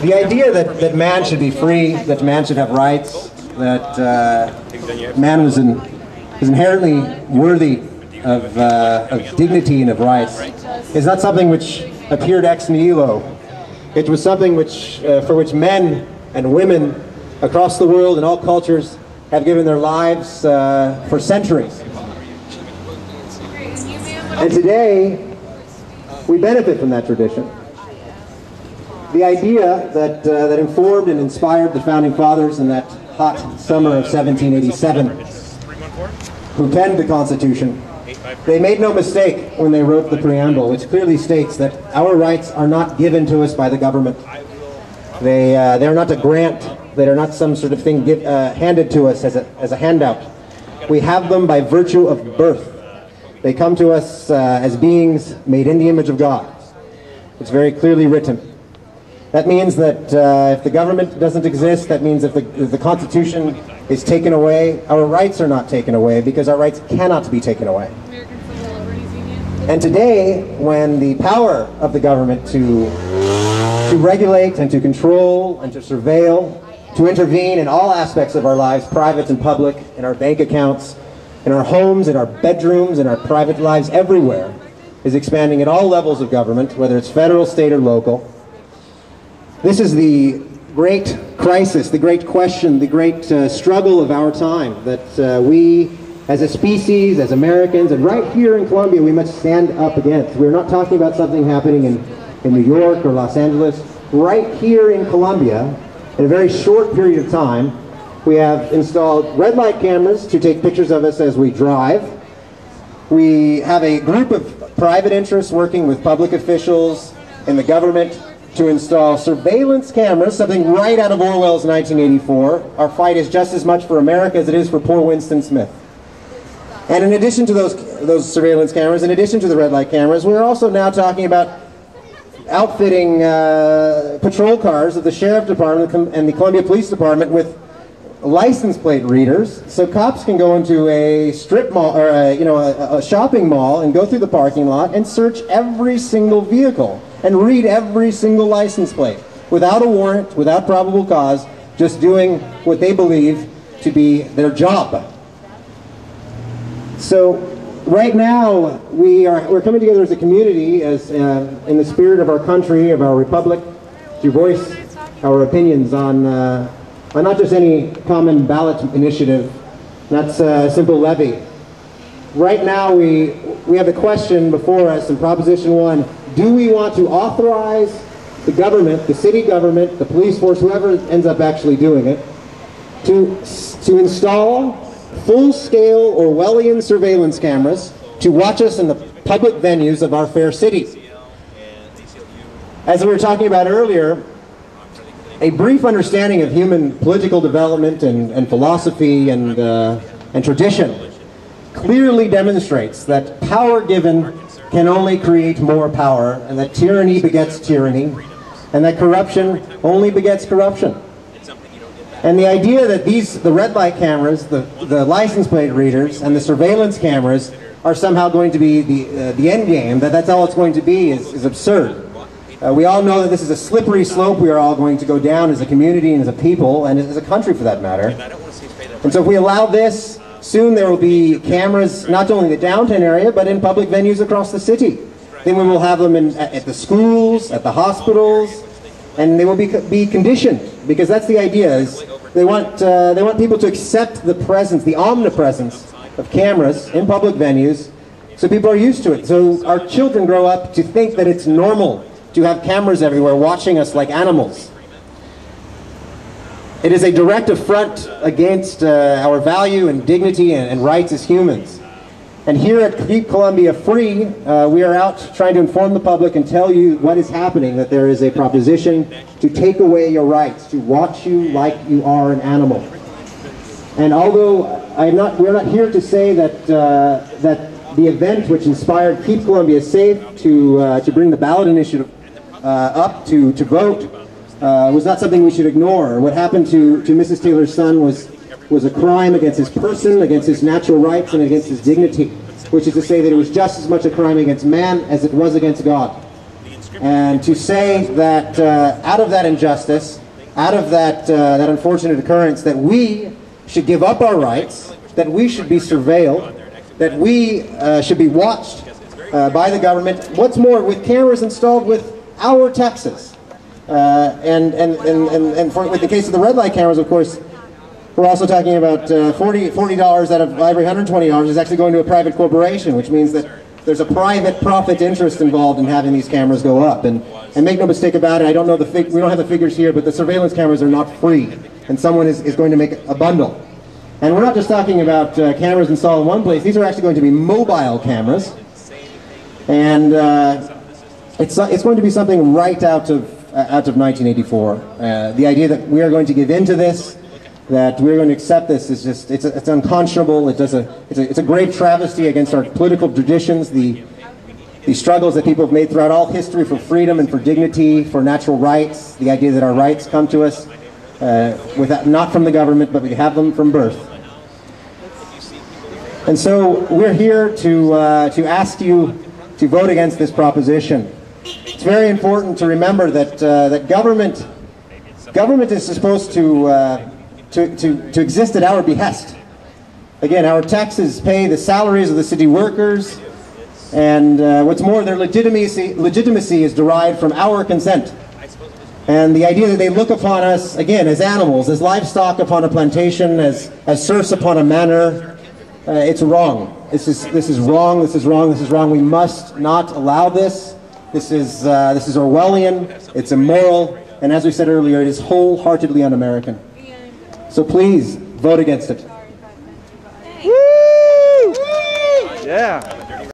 The idea that man should be free, that man should have rights, that man was inherently worthy of dignity and of rights is not something which appeared ex nihilo. It was something which, for which men and women across the world in all cultures have given their lives for centuries. And today, we benefit from that tradition. The idea that informed and inspired the Founding Fathers in that hot summer of 1787, who penned the Constitution, they made no mistake when they wrote the preamble, which clearly states that our rights are not given to us by the government. They are not a grant. They are not some sort of thing handed to us as a handout. We have them by virtue of birth. They come to us as beings made in the image of God. It's very clearly written. That means that if the government doesn't exist, that means if the Constitution is taken away, our rights are not taken away, because our rights cannot be taken away. And today, when the power of the government to regulate and to control and to surveil, to intervene in all aspects of our lives, private and public, in our bank accounts, in our homes, in our bedrooms, in our private lives, everywhere, is expanding at all levels of government, whether it's federal, state, or local. This is the great crisis, the great question, the great struggle of our time that we, as a species, as Americans, and right here in Colombia, we must stand up against. We're not talking about something happening in New York or Los Angeles. Right here in Colombia, in a very short period of time, we have installed red light cameras to take pictures of us as we drive. We have a group of private interests working with public officials in the government to install surveillance cameras, something right out of Orwell's 1984. Our fight is just as much for America as it is for poor Winston Smith. And in addition to those surveillance cameras, in addition to the red light cameras, we're also now talking about outfitting patrol cars of the Sheriff Department and the Columbia Police Department with license plate readers, so cops can go into a strip mall or a shopping mall and go through the parking lot and search every single vehicle and read every single license plate without a warrant, without probable cause, just doing what they believe to be their job. So right now we're coming together as a community, as in the spirit of our country, of our republic, to voice our opinions on not just any common ballot initiative, that's a simple levy. Right now we have a question before us in Proposition 1. Do we want to authorize the government, the city government, the police force, whoever ends up actually doing it, to install full-scale Orwellian surveillance cameras to watch us in the public venues of our fair city? As we were talking about earlier, a brief understanding of human political development and philosophy and tradition clearly demonstrates that power given can only create more power, and that tyranny begets tyranny, and that corruption only begets corruption. And the idea that the red light cameras, the license plate readers, and the surveillance cameras are somehow going to be the end game, that's all it's going to be, is absurd. We all know that this is a slippery slope we are all going to go down as a community and as a people, and as a country for that matter. And so if we allow this, soon there will be cameras not only in the downtown area, but in public venues across the city. Then we will have them at the schools, at the hospitals, and they will be conditioned, because that's the idea. Is they want people to accept the presence, the omnipresence of cameras in public venues, so people are used to it. So our children grow up to think that it's normal to have cameras everywhere watching us like animals. It is a direct affront against our value and dignity and rights as humans. And here at Keep Columbia Free, we are out trying to inform the public and tell you what is happening, that there is a proposition to take away your rights, to watch you like you are an animal. And although we're not here to say that the event which inspired Keep Columbia Safe to bring the ballot initiative up to vote was not something we should ignore. What happened to Mrs. Taylor's son was a crime against his person, against his natural rights, and against his dignity, which is to say that it was just as much a crime against man as it was against God. and to say that out of that injustice, out of that unfortunate occurrence, that we should give up our rights, that we should be surveilled, that we should be watched by the government. What's more, with cameras installed with our taxes. With the case of the red light cameras, of course, we're also talking about $40 out of every $120 is actually going to a private corporation, which means that there's a private profit interest involved in having these cameras go up. And make no mistake about it, I don't know we don't have the figures here, but the surveillance cameras are not free, and someone is going to make a bundle. And we're not just talking about cameras installed in one place. These are actually going to be mobile cameras, and it's going to be something right out of 1984. The idea that we are going to give in to this, that we're going to accept this, is just, it's unconscionable. It's a great travesty against our political traditions, the struggles that people have made throughout all history for freedom and for dignity, for natural rights, the idea that our rights come to us not from the government, but we have them from birth. And so we're here to ask you to vote against this proposition. It's very important to remember that that government is supposed to exist at our behest. Again, our taxes pay the salaries of the city workers, and what's more, their legitimacy is derived from our consent. And the idea that they look upon us, again, as animals, as livestock upon a plantation, as serfs upon a manor, it's wrong. This is wrong, this is wrong, this is wrong. We must not allow this. This is Orwellian, it's immoral, and as we said earlier, it is wholeheartedly un-American. So please, vote against it. Woo! Yeah.